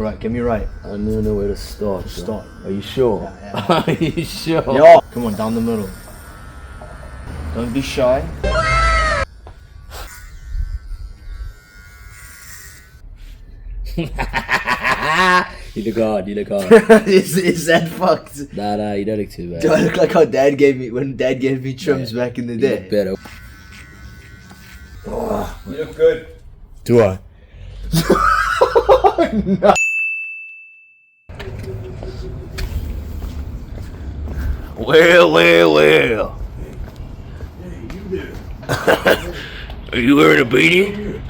Right, get me right. I don't even know where to start. Start. Are you sure? Yeah. Are you sure? Yo! Come on, down the middle. Don't be shy. You look hard, you look hard. Is that fucked? Nah, you don't look too bad. Do I look like how Dad gave me when Dad gave me trims back in the You day? look better. Oh, You look good. do I? No. Well. Are you wearing a beanie?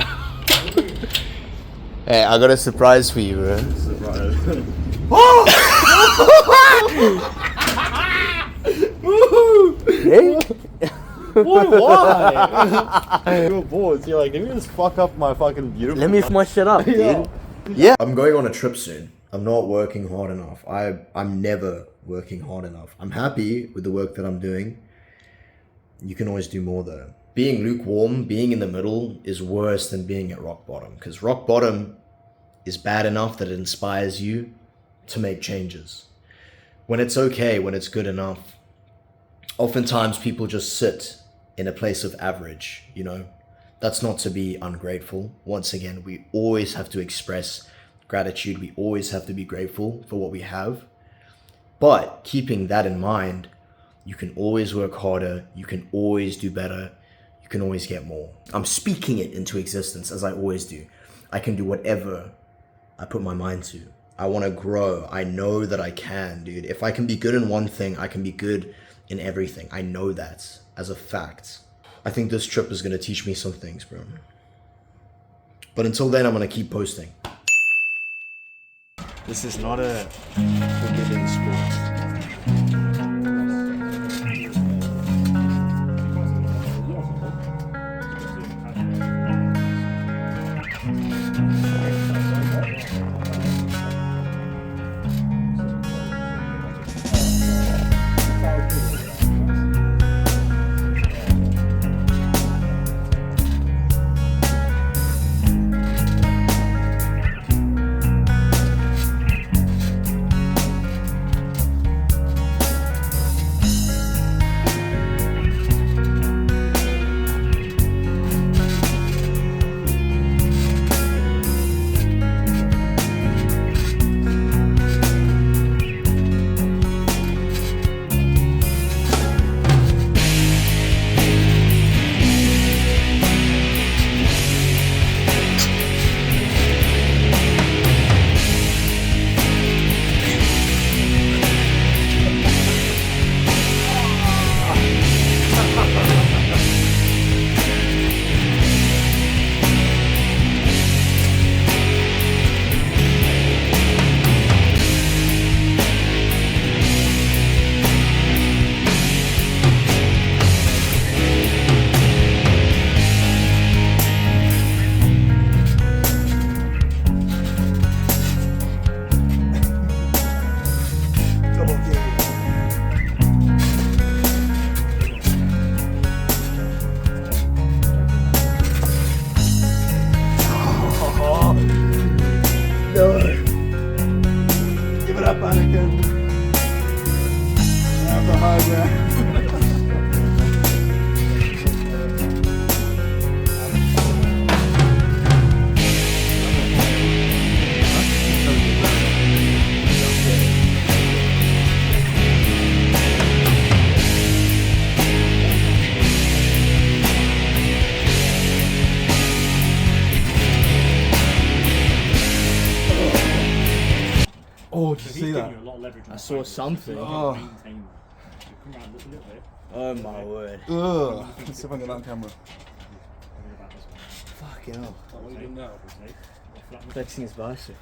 Hey, I got a surprise for you, bro. Surprise. Hey? Why? You're bored. You're like, let me just fuck up my fucking beautiful. Let me f my shit up, dude. Yeah. Yeah. I'm going on a trip soon. I'm not working hard enough. I'm never working hard enough. I'm happy with the work that I'm doing. You can always do more though. Being lukewarm, being in the middle is worse than being at rock bottom, because rock bottom is bad enough that it inspires you to make changes. When it's okay, when it's good enough, oftentimes people just sit in a place of average, you know? That's not to be ungrateful. Once again, we always have to express gratitude. We always have to be grateful for what we have. But keeping that in mind, you can always work harder. You can always do better. You can always get more. I'm speaking it into existence as I always do. I can do whatever I put my mind to. I want to grow. I know that I can, dude. If I can be good in one thing, I can be good in everything. I know that as a fact. I think this trip is going to teach me some things, bro. But until then, I'm going to keep posting. This is not a forgiving sport. Give it up, Anakin. Have the high ground. Oh, did you see that? I saw something. Oh, Oh my word. ugh. Let's see if I can get on camera. Fucking hell. Flexing his bicep.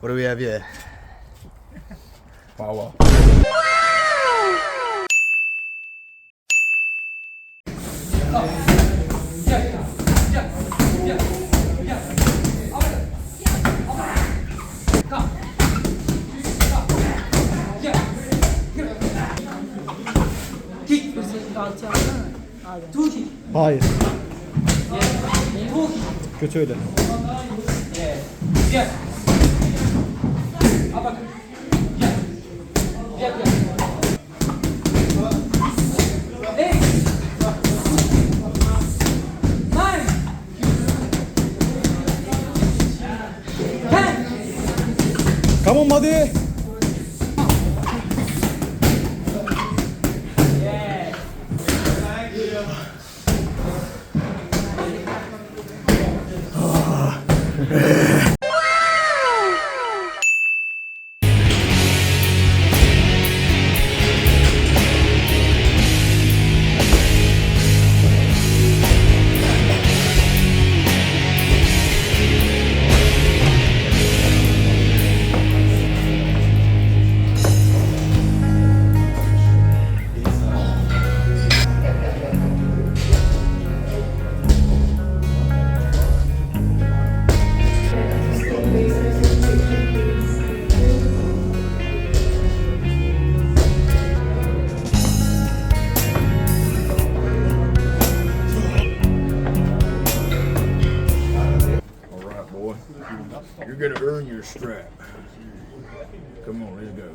What do we have here? Power. Hayır. Kötü öyle. Come on buddy. Alright, boy. You're gonna earn your strap. Come on, let's go.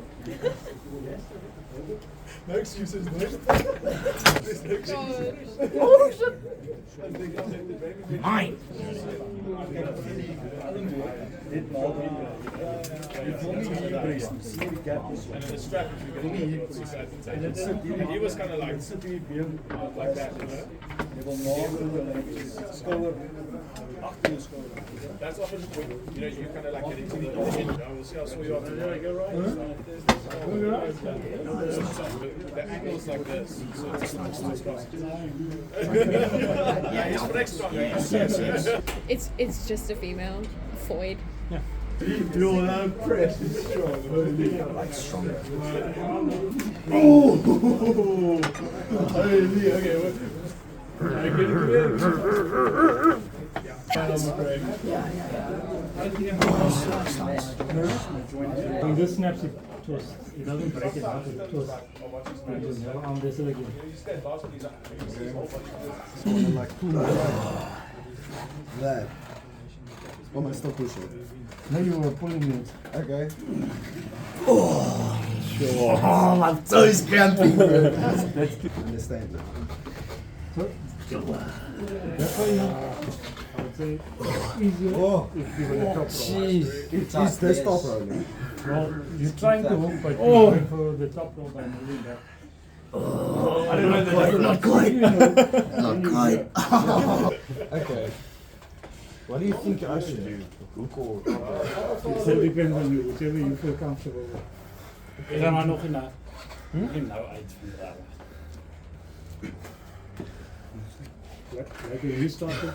No excuses, no. Mine. He was kind of like that, you know? That's often when, you know, you kind of like get into the end. I will see how sweet you are. Yeah, go right. The angle's like this. So it's for next time. It's just a female void. You're that precious strong. Like stronger. Oh! Okay, When this snaps, it twists. It doesn't break it out, it twists. And just on this again. That. Why am I still pushing? No, you were pulling it. Okay. Oh, my toes cramping, bro. Understand now. So, that's why I would say easier if you were a top roller. Is this top rolling? Well, you're trying to hook, but you're going for the top roll by moving that. I don't know that. Not quite. You know, Not quite. Okay. What do you think I should do? Hook or top roll? it depends on you, whichever you feel comfortable with. Ik ga maar nog in nou uit vandaag. Like when you started,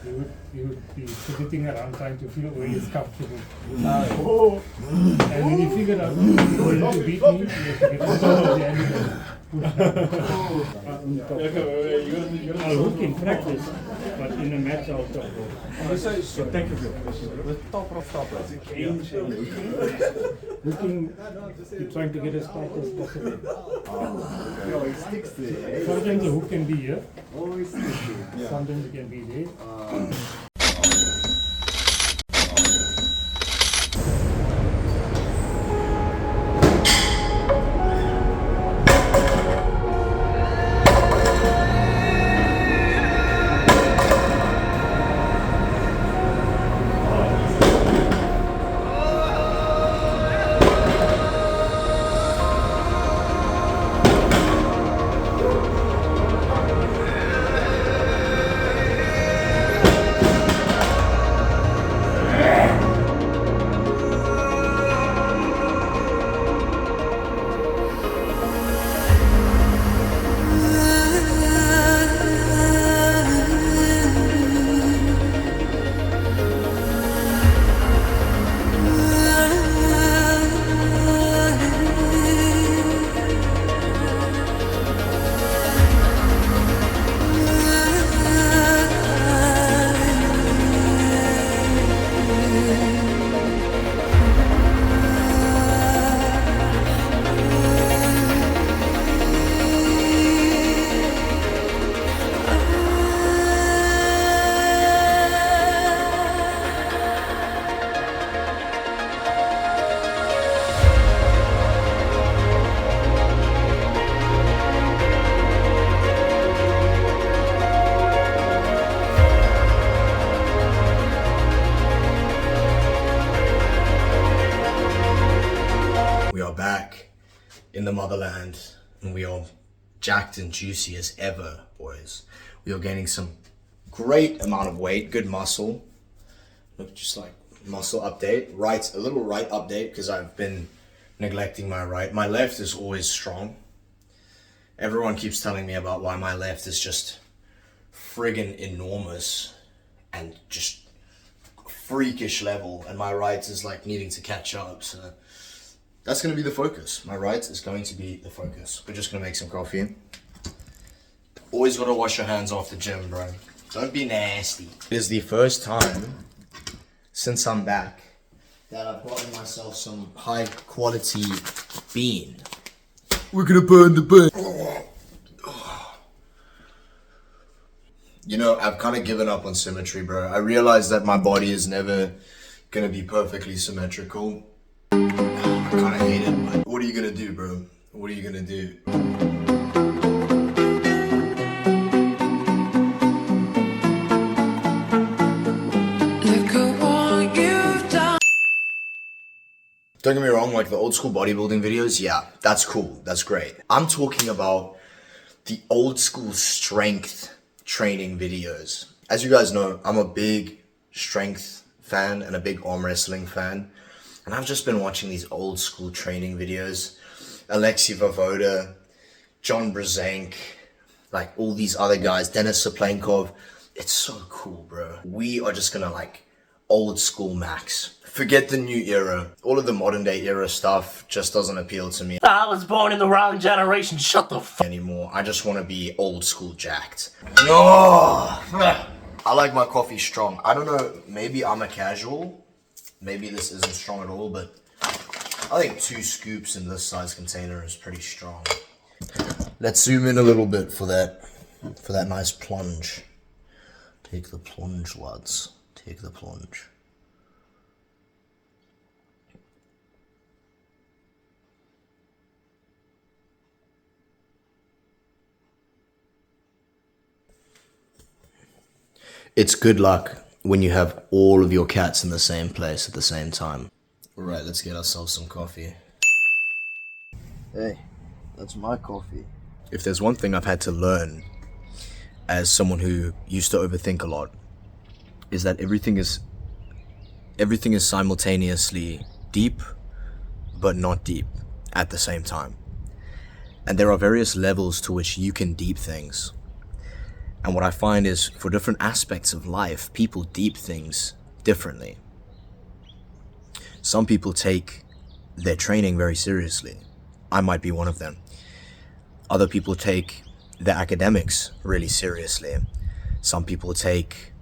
you would be sitting around trying to feel where it's comfortable. And when you figured out you wanted to beat me, you have to get on top of the animal. I'll hook in practice, but in a match I'll top roll. Thank you. The top of top. Hooking, you're trying to get as tight as possible. No, it sticks there. Sometimes the hook can be here, Always sticks there. sometimes it can be there. in the motherland, and we are jacked and juicy as ever, boys. We are gaining some great amount of weight, good muscle. Look, just like muscle update. A little right update, because I've been neglecting my right. My left is always strong. Everyone keeps telling me about why my left is just friggin' enormous and just freakish level, and my right is like needing to catch up. So that's going to be the focus. My right is going to be the focus. We're just going to make some coffee. Always got to wash your hands off the gym, bro. Don't be nasty. It is the first time since I'm back that I've gotten myself some high quality bean. We're gonna burn the bean. You know, I've kind of given up on symmetry, bro. I realize that my body is never gonna be perfectly symmetrical. I kind of hate it, but what are you gonna do, bro? What are you gonna do? Don't get me wrong, like the old school bodybuilding videos, yeah, that's cool, that's great. I'm talking about the old school strength training videos. As you guys know, I'm a big strength fan and a big arm wrestling fan. And I've just been watching these old school training videos. Alexei Vavoda, John Brzenk, like all these other guys, Denis Saplenkov. It's so cool, bro. We are just gonna like old school max. Forget the new era. All of the modern day era stuff just doesn't appeal to me. I was born in the wrong generation. Shut the fuck anymore. I just want to be old school jacked. No! I like my coffee strong. I don't know, maybe I'm a casual. Maybe this isn't strong at all, but I think 2 scoops in this size container is pretty strong. Let's zoom in a little bit for that nice plunge. Take the plunge, lads. Take the plunge. It's good luck when you have all of your cats in the same place at the same time. Alright, let's get ourselves some coffee. Hey, that's my coffee. If there's one thing I've had to learn as someone who used to overthink a lot, is that everything is simultaneously deep, but not deep at the same time. And there are various levels to which you can deep things. And what I find is, for different aspects of life, people deep things differently. Some people take their training very seriously. I might be one of them. Other people take their academics really seriously. Some people take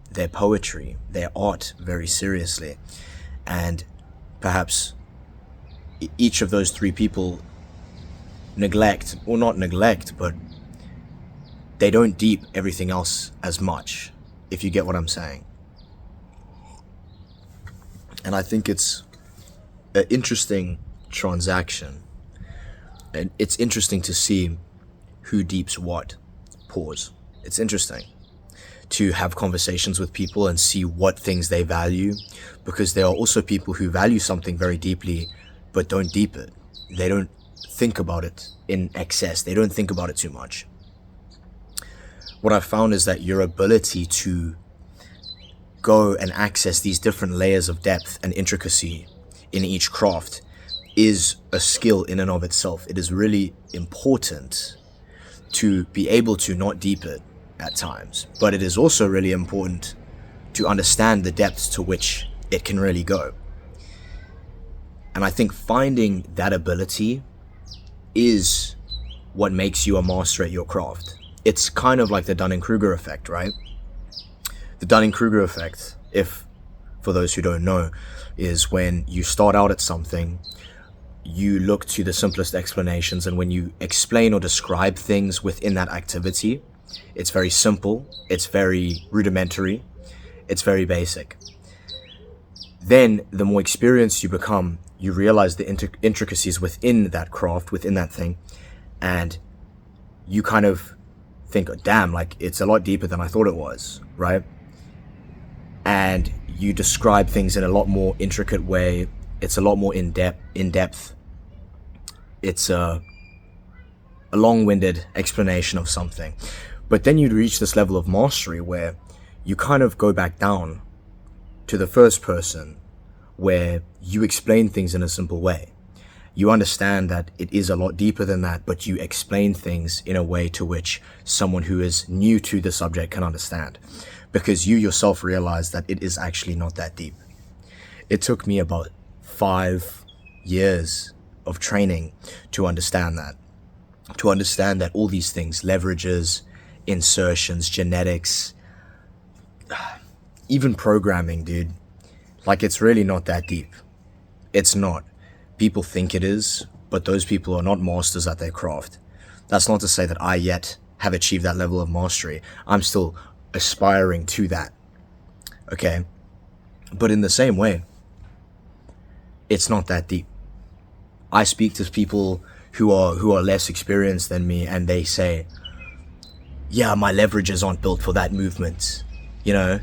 their poetry, their art very seriously. And perhaps each of those 3 people neglect, or not neglect, but they don't deep everything else as much, if you get what I'm saying. And I think it's an interesting transaction. And it's interesting to see who deeps what. Pause. It's interesting to have conversations with people and see what things they value, because there are also people who value something very deeply but don't deep it. They don't think about it in excess. They don't think about it too much. What I've found is that your ability to go and access these different layers of depth and intricacy in each craft is a skill in and of itself. It is really important to be able to not deep it at times, but it is also really important to understand the depths to which it can really go. And I think finding that ability is what makes you a master at your craft. It's kind of like the Dunning-Kruger effect, right? The Dunning-Kruger effect, if for those who don't know, is when you start out at something, you look to the simplest explanations, and when you explain or describe things within that activity, it's very simple, it's very rudimentary, it's very basic. Then, the more experienced you become, you realize the intricacies within that craft, within that thing, and you kind of think, damn, like it's a lot deeper than I thought it was, right? And you describe things in a lot more intricate way. It's a lot more in depth. it's a long-winded explanation of something. But then you'd reach this level of mastery where you kind of go back down to the first person, where you explain things in a simple way. You understand that it is a lot deeper than that, but you explain things in a way to which someone who is new to the subject can understand, because you yourself realize that it is actually not that deep. It took me about 5 years of training to understand that. To understand that all these things, leverages, insertions, genetics, even programming, dude, like, it's really not that deep. It's not. People think it is, but those people are not masters at their craft. That's not to say that I yet have achieved that level of mastery. I'm still aspiring to that. Okay? But in the same way, it's not that deep. I speak to people who are less experienced than me, and they say, yeah, my leverages aren't built for that movement, you know,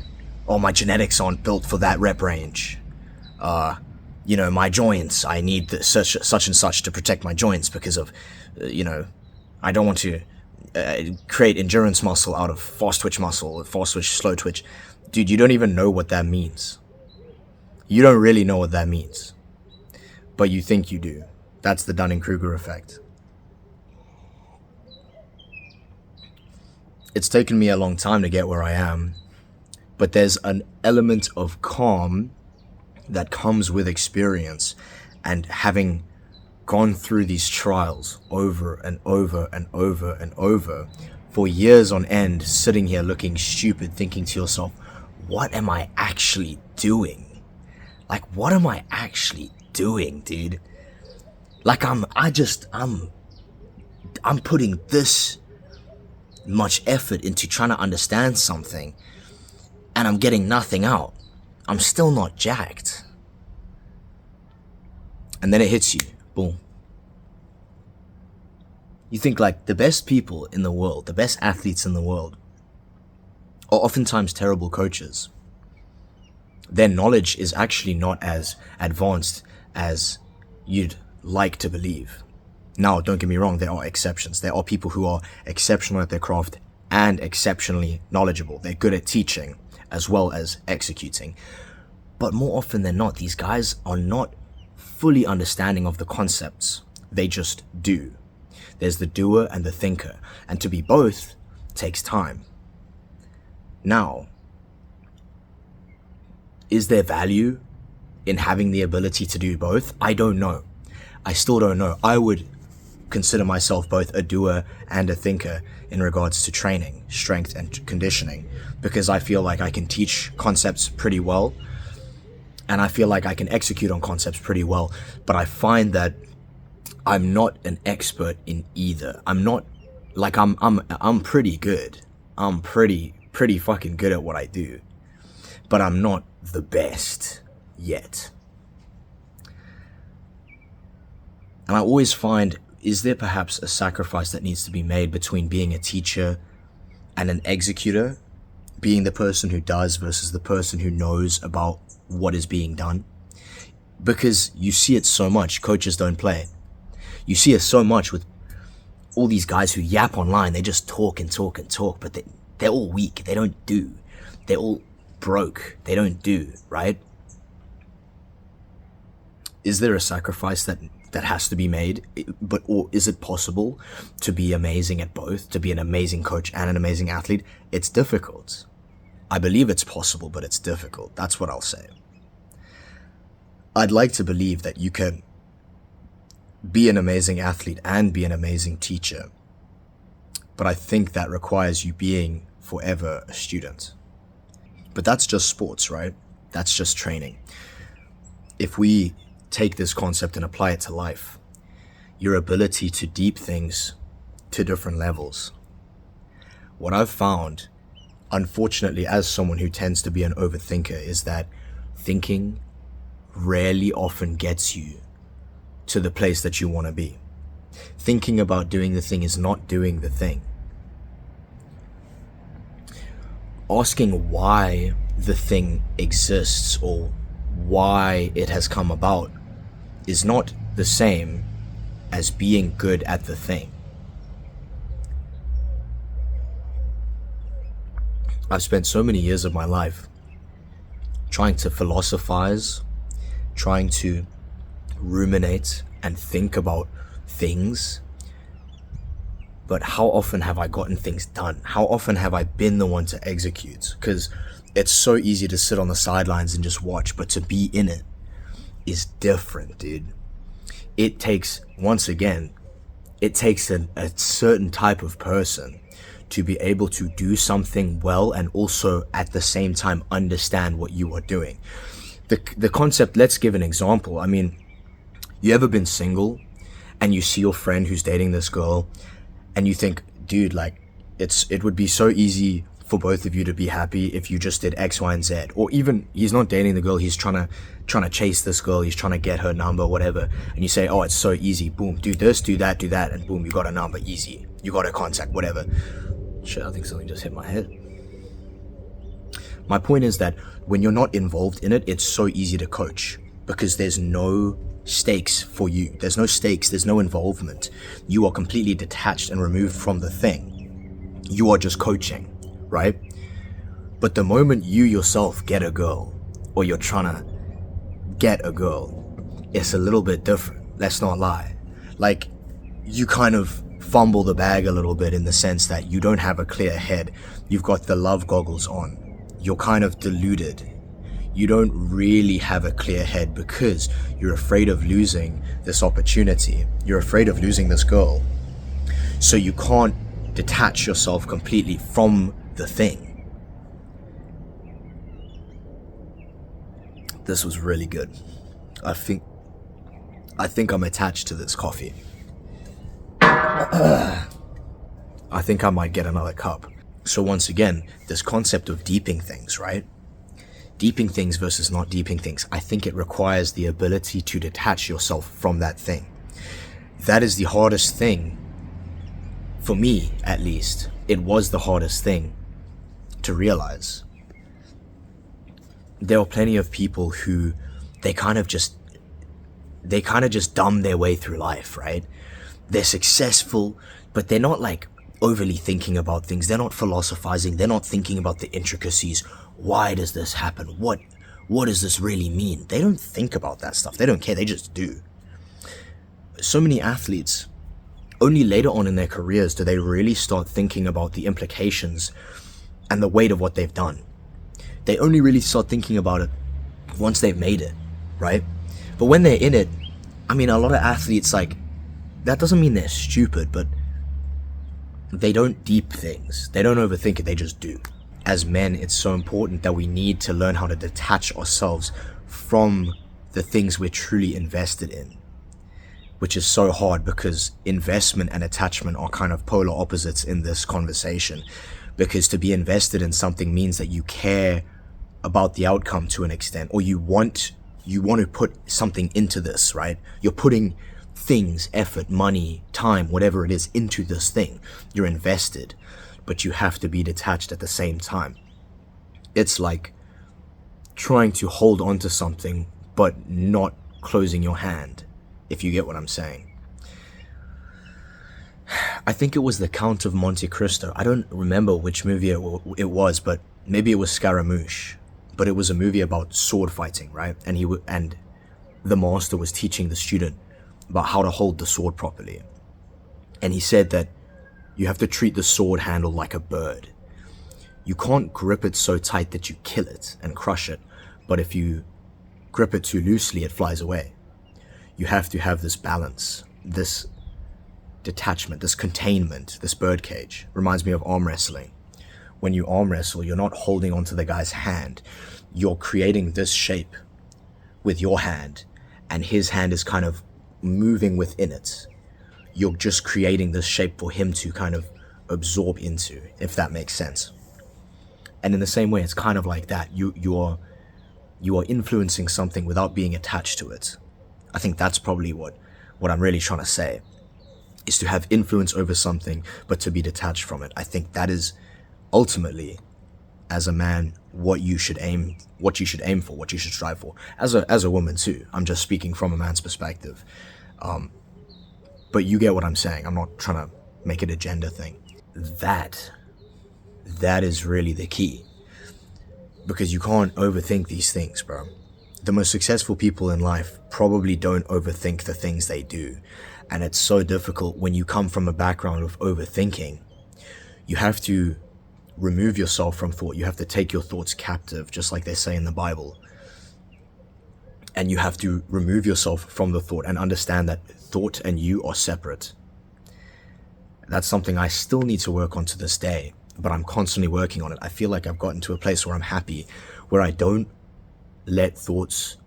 or my genetics aren't built for that rep range. You know, my joints, I need such and such to protect my joints because of, you know, I don't want to create endurance muscle out of fast twitch muscle, fast twitch, slow twitch. Dude, you don't even know what that means. You don't really know what that means, but you think you do. That's the Dunning-Kruger effect. It's taken me a long time to get where I am, but there's an element of calm that comes with experience and having gone through these trials over and over and over and over for years on end, sitting here looking stupid, thinking to yourself, what am I actually doing? Like, what am I actually doing, dude? Like, I'm putting this much effort into trying to understand something, and I'm getting nothing out. I'm still not jacked. And then it hits you. Boom. You think, like, the best people in the world, the best athletes in the world, are oftentimes terrible coaches. Their knowledge is actually not as advanced as you'd like to believe. Now, don't get me wrong, there are exceptions. There are people who are exceptional at their craft and exceptionally knowledgeable. They're good at teaching as well as executing. But more often than not, these guys are not fully understanding of the concepts. They just do. There's the doer and the thinker, and to be both takes time. Now, is there value in having the ability to do both? I don't know. I still don't know. I would consider myself both a doer and a thinker in regards to training, strength, and conditioning, because I feel like I can teach concepts pretty well, and I feel like I can execute on concepts pretty well, but I find that I'm not an expert in either. I'm not, like, I'm pretty good. I'm pretty fucking good at what I do, but I'm not the best yet. And I always find, is there perhaps a sacrifice that needs to be made between being a teacher and an executor, being the person who does versus the person who knows about what is being done? Because you see it so much, coaches don't play. You see it so much with all these guys who yap online. They just talk and talk and talk, but they're all weak. They don't do. They're all broke. They don't do, right? Is there a sacrifice that has to be made? Or is it possible to be amazing at both, to be an amazing coach and an amazing athlete? It's difficult. I believe it's possible, but it's difficult. That's what I'll say. I'd like to believe that you can be an amazing athlete and be an amazing teacher, but I think that requires you being forever a student. But that's just sports, right? That's just training. If we take this concept and apply it to life, your ability to deep things to different levels. What I've found, unfortunately, as someone who tends to be an overthinker, is that thinking rarely often gets you to the place that you want to be. Thinking about doing the thing is not doing the thing. Asking why the thing exists or why it has come about is not the same as being good at the thing. I've spent so many years of my life trying to philosophize, trying to ruminate and think about things. But how often have I gotten things done? How often have I been the one to execute? Because it's so easy to sit on the sidelines and just watch, but to be in it is different, dude. It takes, once again, it takes a certain type of person to be able to do something well and also at the same time understand what you are doing. The concept, let's give an example. I mean, you ever been single and you see your friend who's dating this girl and you think, dude, like, it would be so easy for both of you to be happy if you just did X, Y, and Z. Or even he's not dating the girl, he's trying to chase this girl, he's trying to get her number, whatever. And you say, oh, it's so easy. Boom, do this, do that, and boom, you got a number, easy. You got a contact, whatever. Shit, I think something just hit my head. My point is that when you're not involved in it, it's so easy to coach because there's no stakes for you. There's no stakes, there's no involvement. You are completely detached and removed from the thing. You are just coaching, right? But the moment you yourself get a girl, or you're trying to get a girl, it's a little bit different. Let's not lie. Like, you kind of fumble the bag a little bit in the sense that you don't have a clear head. You've got the love goggles on. You're kind of deluded. You don't really have a clear head because you're afraid of losing this opportunity. You're afraid of losing this girl. So you can't detach yourself completely from the thing. This was really good. I think I'm attached to this coffee. I think I might get another cup. So once again, this concept of deeping things, right? Deeping things versus not deeping things. I think it requires the ability to detach yourself from that thing. That is the hardest thing. For me, at least, it was the hardest thing to realize. There are plenty of people who they kind of just dumb their way through life, right? They're successful, but they're not like overly thinking about things. They're not philosophizing. They're not thinking about the intricacies. Why does this happen? What does this really mean? They don't think about that stuff. They don't care. They just do. So many athletes, only later on in their careers do they really start thinking about the implications and the weight of what they've done. They only really start thinking about it once they've made it, right? But when they're in it, I mean, a lot of athletes, like, that doesn't mean they're stupid, but they don't deep things. They don't overthink it, they just do. As men, it's so important that we need to learn how to detach ourselves from the things we're truly invested in, which is so hard because investment and attachment are kind of polar opposites in this conversation. Because to be invested in something means that you care about the outcome to an extent, or you want to put something into this, right? You're putting things, effort, money, time, whatever it is, into this thing. You're invested, but you have to be detached at the same time. It's like trying to hold on to something, but not closing your hand, if you get what I'm saying. I think it was The Count of Monte Cristo. I don't remember which movie it was, but maybe it was Scaramouche. But it was a movie about sword fighting, right? And the master was teaching the student about how to hold the sword properly. And he said that you have to treat the sword handle like a bird. You can't grip it so tight that you kill it and crush it, but if you grip it too loosely, it flies away. You have to have this balance, this detachment, this containment, this birdcage. Reminds me of arm wrestling. When you arm wrestle, you're not holding onto the guy's hand. You're creating this shape with your hand, and his hand is kind of moving within it. You're just creating this shape for him to kind of absorb into, if that makes sense. And in the same way, it's kind of like that. You are influencing something without being attached to it. I think that's probably what I'm really trying to say, is to have influence over something, but to be detached from it. I think that is ultimately, as a man, what you should aim for, what you should strive for. As a woman too. I'm just speaking from a man's perspective. But you get what I'm saying. I'm not trying to make it a gender thing. That is really the key. Because you can't overthink these things, bro. The most successful people in life probably don't overthink the things they do. And it's so difficult when you come from a background of overthinking. You have to remove yourself from thought. You have to take your thoughts captive, just like they say in the Bible. And you have to remove yourself from the thought and understand that thought and you are separate. That's something I still need to work on to this day, but I'm constantly working on it. I feel like I've gotten to a place where I'm happy, where I don't let thoughts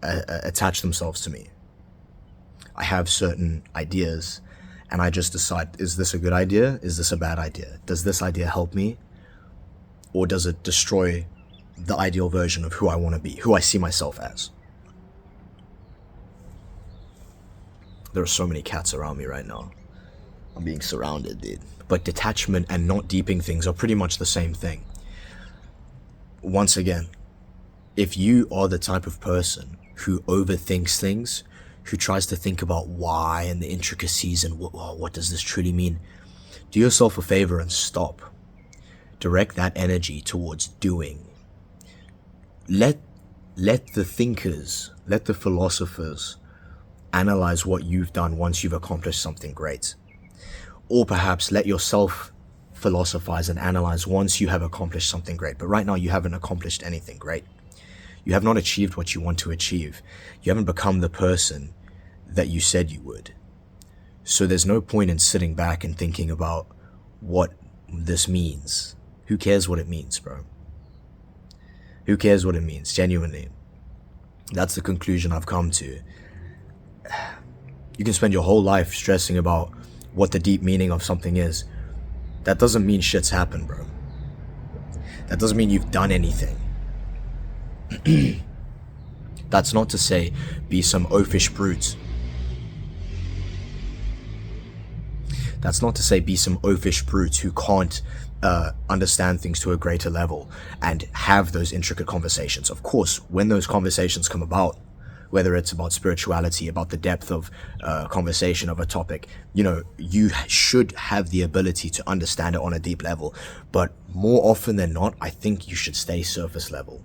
attach themselves to me. I have certain ideas and I just decide, is this a good idea? Is this a bad idea? Does this idea help me? Or does it destroy the ideal version of who I want to be, who I see myself as? There are so many cats around me right now. I'm being surrounded, dude. But detachment and not deeping things are pretty much the same thing. Once again, if you are the type of person who overthinks things, who tries to think about why and the intricacies and what does this truly mean, do yourself a favor and stop. Direct that energy towards doing. Let the thinkers, let the philosophers analyze what you've done once you've accomplished something great. Or perhaps let yourself philosophize and analyze once you have accomplished something great. But right now you haven't accomplished anything great. You have not achieved what you want to achieve. You haven't become the person that you said you would. So there's no point in sitting back and thinking about what this means. Who cares what it means, bro? Who cares what it means, genuinely? That's the conclusion I've come to. You can spend your whole life stressing about what the deep meaning of something is. That doesn't mean shit's happened, bro. That doesn't mean you've done anything. That's not to say be some oafish brute. That's not to say be some oafish brute who can't understand things to a greater level and have those intricate conversations. Of course, when those conversations come about, whether it's about spirituality, about the depth of conversation of a topic, you should have the ability to understand it on a deep level. But more often than not, I think you should stay surface level.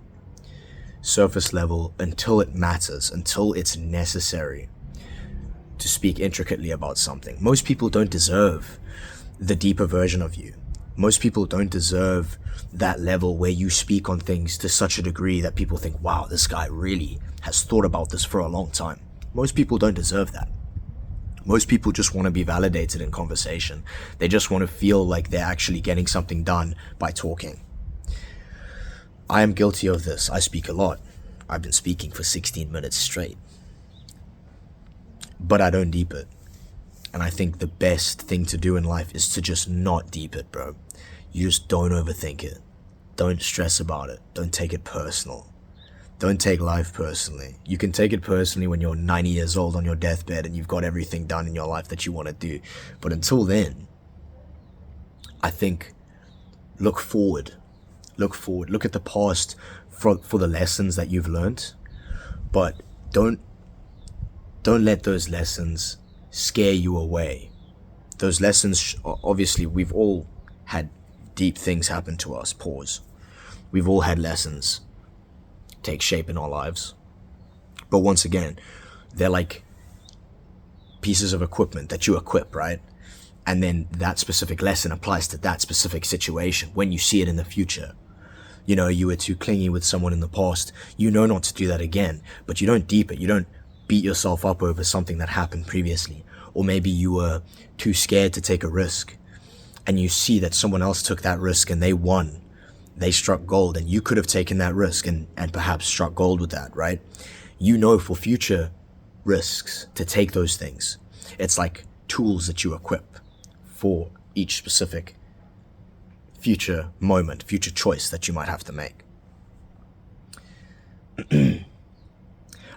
Surface level until it matters, until it's necessary to speak intricately about something. Most people don't deserve the deeper version of you. Most people don't deserve that level where you speak on things to such a degree that people think, wow, this guy really has thought about this for a long time. Most people don't deserve that. Most people just want to be validated in conversation. They just want to feel like they're actually getting something done by talking. I am guilty of this. I speak a lot. I've been speaking for 16 minutes straight. But I don't deep it. And I think the best thing to do in life is to just not deep it, bro. You just don't overthink it. Don't stress about it. Don't take it personal. Don't take life personally. You can take it personally when you're 90 years old on your deathbed and you've got everything done in your life that you want to do. But until then, I think look forward. Look forward. Look at the past for the lessons that you've learned. But don't let those lessons scare you away. Those lessons, obviously, we've all had deep things happen to us. Pause. We've all had lessons take shape in our lives. But once again, they're like pieces of equipment that you equip, right? And then that specific lesson applies to that specific situation when you see it in the future. You were too clingy with someone in the past. You know not to do that again, but you don't deep it. You don't beat yourself up over something that happened previously. Or maybe you were too scared to take a risk and you see that someone else took that risk and they won. They struck gold and you could have taken that risk and perhaps struck gold with that, right? For future risks to take those things. It's like tools that you equip for each specific future moment, future choice that you might have to make.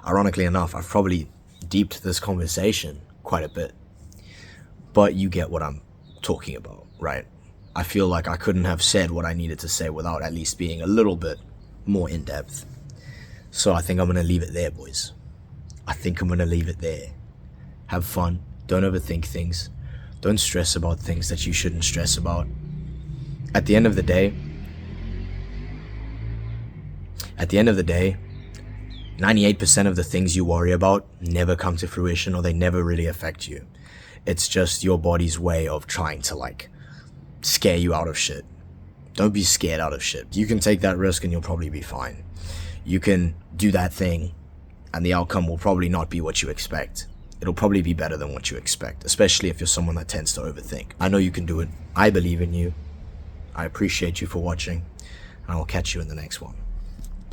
Ironically enough, I've probably deeped this conversation quite a bit, but you get what I'm talking about, right? I feel like I couldn't have said what I needed to say without at least being a little bit more in depth. So I think I'm going to leave it there, boys. I think I'm going to leave it there. Have fun, Don't overthink things. Don't stress about things that you shouldn't stress about. At the end of the day, 98% of the things you worry about never come to fruition, or they never really affect you. It's just your body's way of trying to like scare you out of shit. Don't be scared out of shit. You can take that risk and you'll probably be fine. You can do that thing and the outcome will probably not be what you expect. It'll probably be better than what you expect, especially if you're someone that tends to overthink. I know you can do it. I believe in you. I appreciate you for watching, and I will catch you in the next one.